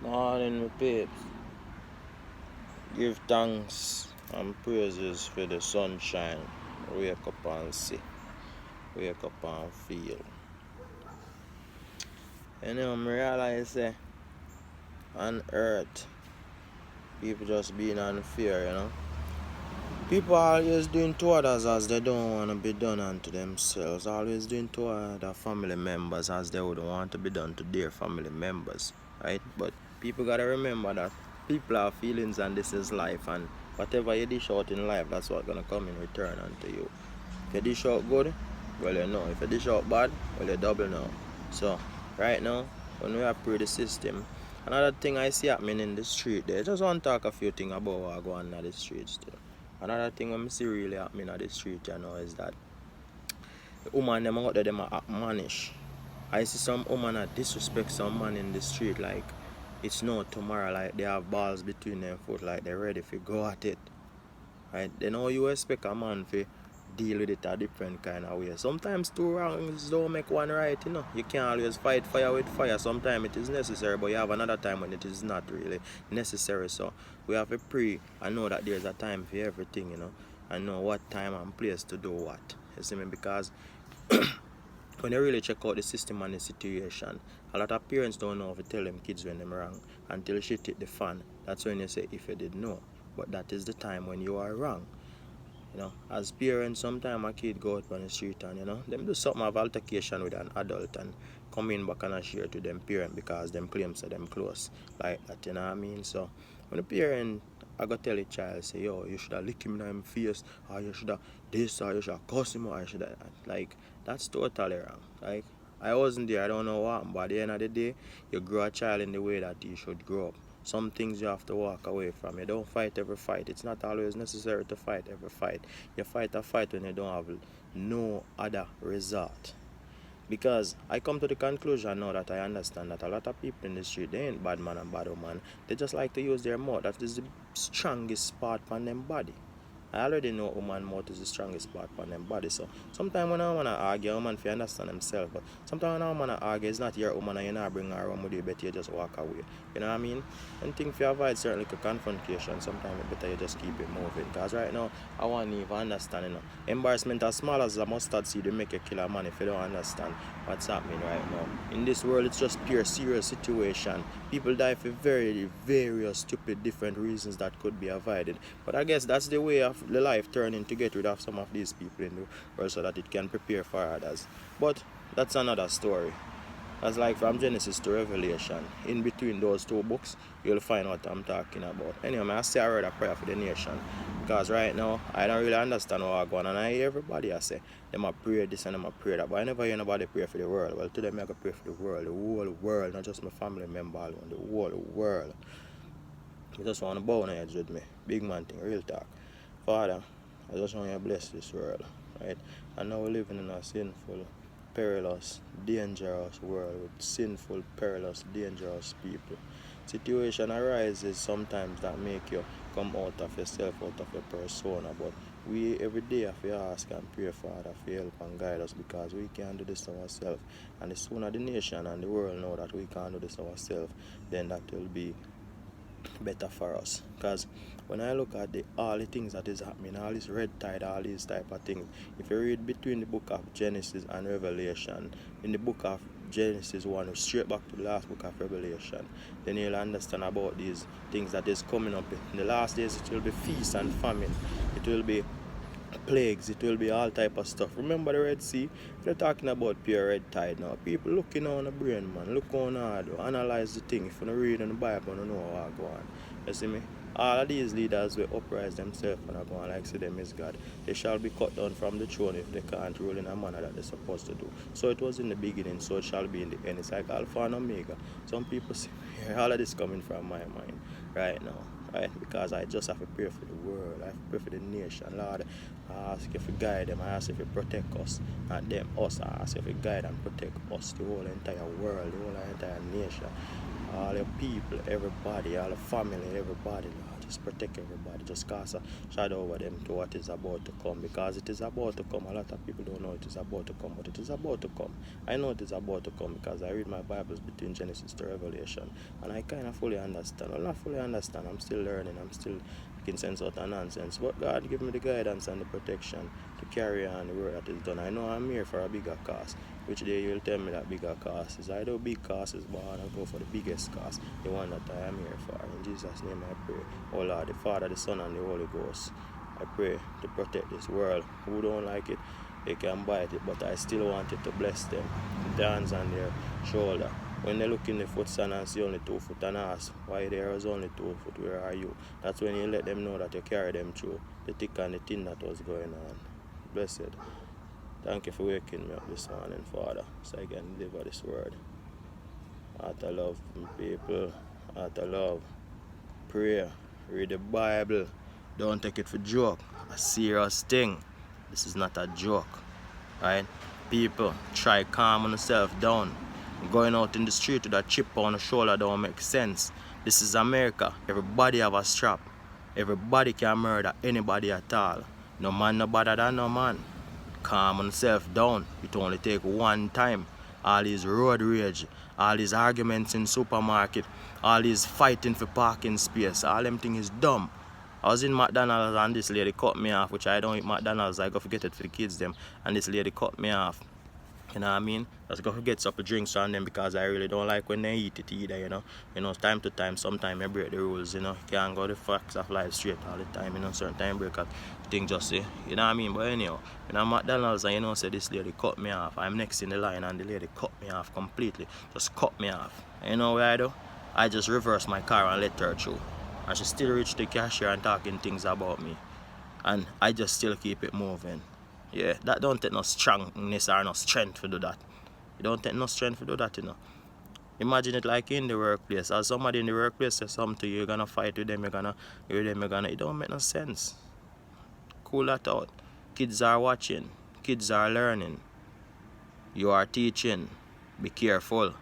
Morning, my peeps. Give thanks and praises for the sunshine. Wake up and see. Wake up and feel. You know, I realize that on earth, people just being unfair, you know. People always doing to others as they don't want to be done unto themselves. Always doing to other family members as they would want to be done to their family members, right? But people gotta remember that people have feelings and this is life, and whatever you dish out in life, that's what's gonna come in return unto you. If you dish out good, well you know. If you dish out bad, well you double know. So right now, when we approve the system, another thing I see happening in the street, they just want to talk a few things about what go on in the streets too. Another thing I see really happening on the street, you know, is that the woman them out there them act mannish. I see some woman that disrespect some man in the street like it's no tomorrow, like they have balls between their foot, like they're ready to go at it. Right? They know you expect a man to deal with it a different kind of way. Sometimes two wrongs don't make one right, you know. You can't always fight fire with fire. Sometimes it is necessary, but you have another time when it is not really necessary. So we have to pray and know that there's a time for everything, you know, and know what time and place to do what. You see me? Because when you really check out the system and the situation, a lot of parents don't know how to tell them kids when they're wrong until shit hit the fan. That's when you say if you did know. But that is the time when you are wrong. You know, as parents, sometimes a kid go out on the street and, you know, them do something of altercation with an adult and come in back and share to them parent because them claims that them close. Like that, you know what I mean? So, when the parent, I go tell the child, say, yo, you should have lick him in the face, or you should have this, or you should have cuss him, or you should have, like, that's totally wrong. Like, I wasn't there, I don't know what, but at the end of the day, you grow a child in the way that he should grow up. Some things you have to walk away from. You don't fight every fight. It's not always necessary to fight every fight. You fight a fight when you don't have no other result. Because I come to the conclusion now that I understand that a lot of people in the street, they ain't bad man and bad woman. They just like to use their mouth. That is the strongest part on them body. I already know woman mouth is the strongest part on them body. So sometimes when I want to argue, a woman fi understand himself. But sometimes when I want to argue, it's not your woman and you not bring her around with you, better you just walk away. You know what I mean? And think if you avoid certain little confrontation, sometimes it's better you just keep it moving. Because right now, I want to even understand, you know. Embarrassment as small as a mustard seed will make you kill a man if you don't understand what's happening right now. In this world, it's just pure serious situation. People die for very various stupid different reasons that could be avoided. But I guess that's the way of the life turning to get rid of some of these people in the world so that it can prepare for others. But that's another story. That's like from Genesis to Revelation. In between those two books, you'll find what I'm talking about. Anyway, I say I read a prayer for the nation. Because right now, I don't really understand what's going on. And I hear everybody I say, them a pray this and them a pray that. But I never hear nobody pray for the world. Well, today I go pray for the whole world, not just my family member alone, the whole world. You just want to bow on your heads with me. Big man thing, real talk. Father, I just want you to bless this world, right? And now we're living in a sinful, perilous, dangerous world with sinful, perilous, dangerous people. Situation arises sometimes that make you come out of yourself, out of your persona, but we every day have to ask and pray, Father, for help and guide us because we can't do this ourselves. And the sooner the nation and the world know that we can't do this ourselves, then that will be better for us. Because when I look at all the things that is happening, all this red tide, all these type of things, if you read between the book of Genesis and Revelation, in the book of Genesis 1 straight back to the last book of Revelation, then you'll understand about these things that is coming up. In the last days it will be feast and famine, it will be plagues, it will be all type of stuff. Remember the Red Sea? They're talking about pure red tide now. People looking on the brain, man. Look on hard, analyze the thing. If you don't read in the Bible, you know what go on. You see me? All of these leaders will uprise themselves and go on like say them is God. They shall be cut down from the throne if they can't rule in a manner that they're supposed to do. So it was in the beginning, so it shall be in the end. It's like Alpha and Omega. Some people say, all of this coming from my mind right now. Right? Because I just have to pray for the world, I have to pray for the nation, Lord. I ask you to guide them, I ask you to protect us, and them us, I ask you to guide and protect us, the whole entire world, the whole entire nation, all the people, everybody, all the family, everybody, Lord. just protect everybody, just cast a shadow over them to what is about to come, because it is about to come. A lot of people don't know it is about to come, but it is about to come. I know it is about to come because I read my Bibles between Genesis to Revelation, and I kind of fully understand. Well, not fully understand, I'm still learning, I'm still making sense out of nonsense, but God give me the guidance and the protection to carry on the work that is done. I know I'm here for a bigger cause. Which day you will tell me that bigger cause is. I do big causes, but I go for the biggest cause, the one that I am here for. In Jesus' name I pray. Oh Lord, the Father, the Son, and the Holy Ghost, I pray to protect this world. Who don't like it, they can bite it, but I still want it to bless them. The hands on their shoulder. When they look in the foot stand and see only 2 foot and ask, why there was only 2 foot, where are you? That's when you let them know that you carry them through the thick and the thin that was going on. Blessed. Thank you for waking me up this morning, Father, so I can deliver this word. Out of love from people, out of love. Pray, read the Bible. Don't take it for joke. A serious thing. This is not a joke. Right? People, try calm yourself down. Going out in the street with a chip on the shoulder don't make sense. This is America. Everybody have a strap. Everybody can murder anybody at all. No man no better than no man. Calm yourself down. It only take one time. All these road rage, all these arguments in supermarket, all these fighting for parking space, all them things is dumb. I was in McDonald's and this lady cut me off, which I don't eat McDonald's, I go forget it for the kids them, and this lady cut me off. You know what I mean? Just go get some drinks on them because I really don't like when they eat it either, you know. You know, time to time, sometimes I break the rules, you know. You can't go the facts of life straight all the time, you know. Certain time break a thing just say, you know what I mean? But anyhow, when I'm at McDonald's and you know, say this lady cut me off. I'm next in the line and the lady cut me off completely. Just cut me off. And you know what I do? I just reverse my car and let her through. And she still reached the cashier and talking things about me. And I just still keep it moving. Yeah, that don't take no strongness or no strength to do that. It don't take no strength to do that, you know. Imagine it like in the workplace. As somebody in the workplace says something to you, you're gonna fight with them, it don't make no sense. Cool that out. Kids are watching. Kids are learning. You are teaching. Be careful.